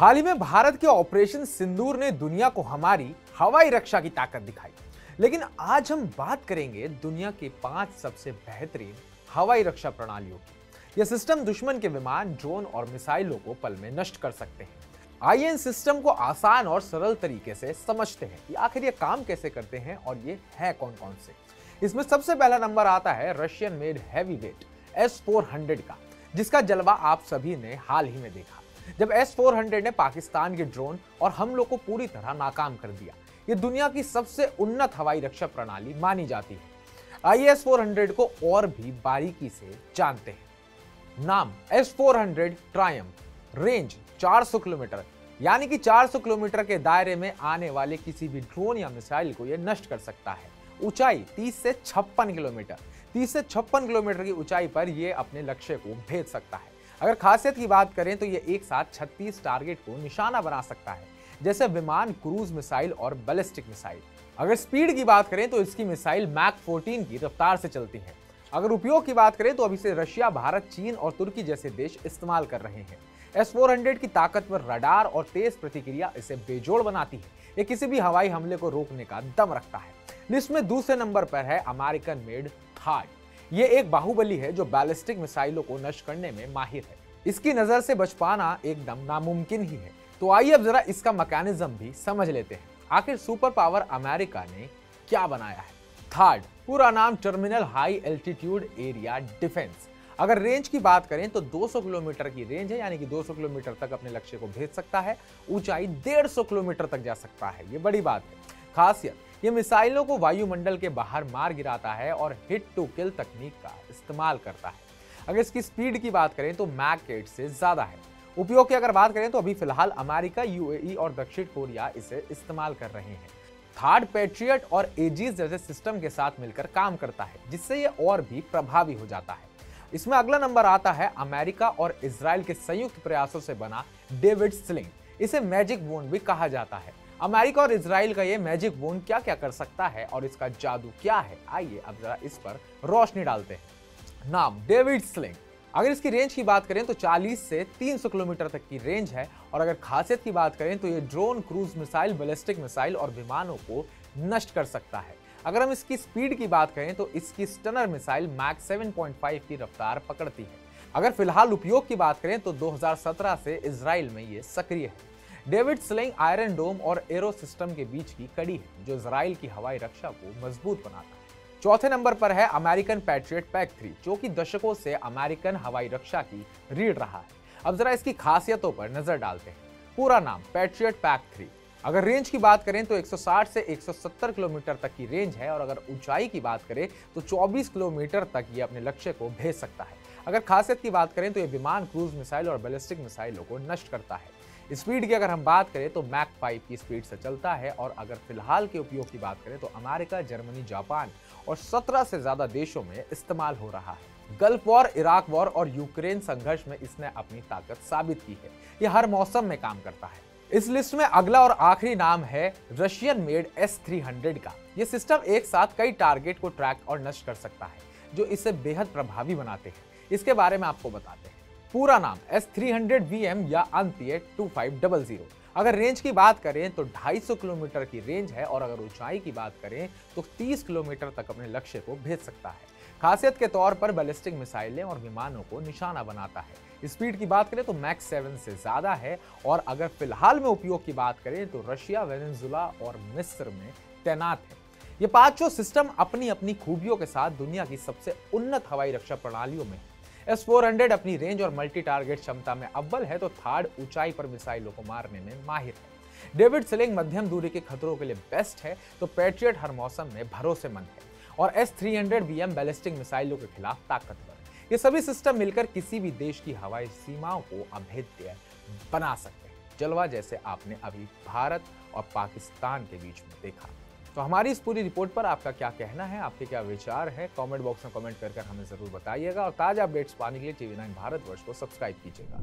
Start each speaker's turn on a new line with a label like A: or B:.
A: हाल ही में भारत के ऑपरेशन सिंदूर ने दुनिया को हमारी हवाई रक्षा की ताकत दिखाई। लेकिन आज हम बात करेंगे दुनिया के 5 सबसे बेहतरीन हवाई रक्षा प्रणालियों की। यह सिस्टम दुश्मन के विमान, ड्रोन और मिसाइलों को पल में नष्ट कर सकते हैं। आइए इन सिस्टम को आसान और सरल तरीके से समझते हैं कि आखिर ये काम कैसे करते हैं और ये है कौन कौन से। इसमें सबसे पहला नंबर आता है रशियन मेड हैवीवेट S-400 का, जिसका जलवा आप सभी ने हाल ही में देखा जब S-400 ने पाकिस्तान के ड्रोन और हमलों को पूरी तरह नाकाम कर दिया। ये दुनिया की सबसे उन्नत हवाई रक्षा प्रणाली मानी जाती है। आइए S-400 को और भी बारीकी से जानते हैं। नाम S-400 ट्रायम्फ, रेंज 400 किलोमीटर, यानी कि 400 किलोमीटर के दायरे में आने वाले किसी भी ड्रोन या मिसाइल को यह नष्ट कर सकता है। ऊंचाई 30 से 56 किलोमीटर, 30 से 56 किलोमीटर की ऊंचाई पर यह अपने लक्ष्य को भेद सकता है। अगर खासियत की बात करें तो यह एक साथ 36 टारगेट को निशाना बना सकता है, जैसे विमान, क्रूज मिसाइल और बैलिस्टिक मिसाइल। अगर स्पीड की बात करें तो इसकी मिसाइल मैक 14 की रफ्तार से चलती है। अगर उपयोग की बात करें तो अभी से रशिया, भारत, चीन और तुर्की जैसे देश इस्तेमाल कर रहे हैं। S-400 की ताकतवर रडार और तेज प्रतिक्रिया इसे बेजोड़ बनाती है। ये किसी भी हवाई हमले को रोकने का दम रखता है। लिस्ट में दूसरे नंबर पर है अमेरिकन मेड थार्ड। ये एक बाहुबली है जो बैलिस्टिक मिसाइलों को नष्ट करने में माहिर है। इसकी नजर से बच पाना एकदम नामुमकिन ही है। तो आइए अब जरा इसका मैकेनिज्म भी समझ लेते हैं। आखिर सुपर पावर अमेरिका ने क्या बनाया है। थार्ड पूरा नाम terminal high altitude area defence. अगर रेंज की बात करें तो 200 किलोमीटर की रेंज है, यानी कि 200 किलोमीटर तक अपने लक्ष्य को भेज सकता है। ऊंचाई 150 किलोमीटर तक जा सकता है। ये बड़ी बात है। खासियत, ये मिसाइलों को वायुमंडल के बाहर मार गिराता है और हिट टू किल तकनीक का इस्तेमाल करता है। अगर इसकी स्पीड की बात करें तो मैक 8 से ज्यादा है। उपयोग की अगर बात करें तो अभी फिलहाल अमेरिका, UAE और दक्षिण कोरिया इसे इस्तेमाल कर रहे हैं। थर्ड पैट्रियट और एजिस जैसे सिस्टम के साथ मिलकर काम करता है, जिससे ये और भी प्रभावी हो जाता है। इसमें अगला नंबर आता है अमेरिका और इजराइल के संयुक्त प्रयासों से बना डेविड स्लिंग। इसे मैजिक वोन भी कहा जाता है। अमेरिका और इजराइल का ये मैजिक वोन क्या क्या कर सकता है और इसका जादू क्या है, आइए अब जरा इस पर रोशनी डालते हैं। नाम डेविड स्लिंग। अगर इसकी रेंज की बात करें तो 40 से 300 किलोमीटर तक की रेंज है। और अगर खासियत की बात करें तो ये drone, cruise missile, ballistic missile और विमानों को नष्ट कर सकता है। अगर हम इसकी स्पीड की बात करें तो इसकी स्टनर मिसाइल मैक 7.5 की रफ्तार पकड़ती है। अगर फिलहाल उपयोग की बात करें तो 2017 से इजराइल में ये सक्रिय है। डेविड स्लिंग आयरन डोम और एरो सिस्टम के बीच की कड़ी है, जो इजराइल की हवाई रक्षा को मजबूत बनाता है। चौथे नंबर पर है अमेरिकन पैट्रियट PAC-3, जो कि दशकों से अमेरिकन हवाई रक्षा की रीढ़ रहा है। अब जरा इसकी खासियतों पर नजर डालते हैं। पूरा नाम पैट्रियट PAC-3। अगर रेंज की बात करें तो 160 से 170 किलोमीटर तक की रेंज है। और अगर ऊंचाई की बात करें तो 24 किलोमीटर तक ये अपने लक्ष्य को भेज सकता है। अगर खासियत की बात करें तो ये विमान, क्रूज मिसाइल और बैलिस्टिक मिसाइलों को नष्ट करता है। स्पीड की अगर हम बात करें तो मैक 5 की स्पीड से चलता है। और अगर फिलहाल के उपयोग की बात करें तो अमेरिका, जर्मनी, जापान और 17 से ज्यादा देशों में इस्तेमाल हो रहा है। गल्फ वॉर, इराक वॉर और यूक्रेन संघर्ष में इसने अपनी ताकत साबित की है। यह हर मौसम में काम करता है। इस लिस्ट में अगला और आखिरी नाम है रशियन मेड S-300 का। यह सिस्टम एक साथ कई टारगेट को ट्रैक और नष्ट कर सकता है, जो इसे बेहद प्रभावी बनाते हैं। इसके बारे में आपको बताते हैं। पूरा नाम S-300VM या अंत्य 2500। अगर रेंज की बात करें तो 250 किलोमीटर की रेंज है। और अगर ऊंचाई की बात करें तो 30 किलोमीटर तक अपने लक्ष्य को भेज सकता है। खासियत के तौर पर बैलिस्टिक मिसाइलें और विमानों को निशाना बनाता है। स्पीड की बात करें तो मैक 7 से ज्यादा है। और अगर फिलहाल में उपयोग की बात करें तो रशिया, वेनेजुला और मिस्र में तैनात है। ये पांचों सिस्टम अपनी अपनी खूबियों के साथ दुनिया की सबसे उन्नत हवाई रक्षा प्रणालियों में S-400 अपनी रेंज और मल्टी टारगेट क्षमता में अव्वल है, तो थार्ड ऊंचाई पर मिसाइलों को मारने में माहिर है। डेविड स्लिंग मध्यम दूरी के खतरों के लिए बेस्ट है, तो पैट्रियट हर मौसम में भरोसेमंद है। और S-300VM बैलिस्टिक मिसाइलों के खिलाफ ताकतवर। ये सभी सिस्टम मिलकर किसी भी देश की हवाई सीमाओं को अभेद्य बना सकते हैं, जलवा जैसे आपने अभी भारत और पाकिस्तान के बीच में देखा। तो हमारी इस पूरी रिपोर्ट पर आपका क्या कहना है, आपके क्या विचार है, कमेंट बॉक्स में कमेंट कर हमें जरूर बताइएगा। और ताजा अपडेट्स पाने के लिए TV9 भारतवर्ष को सब्सक्राइब कीजिएगा।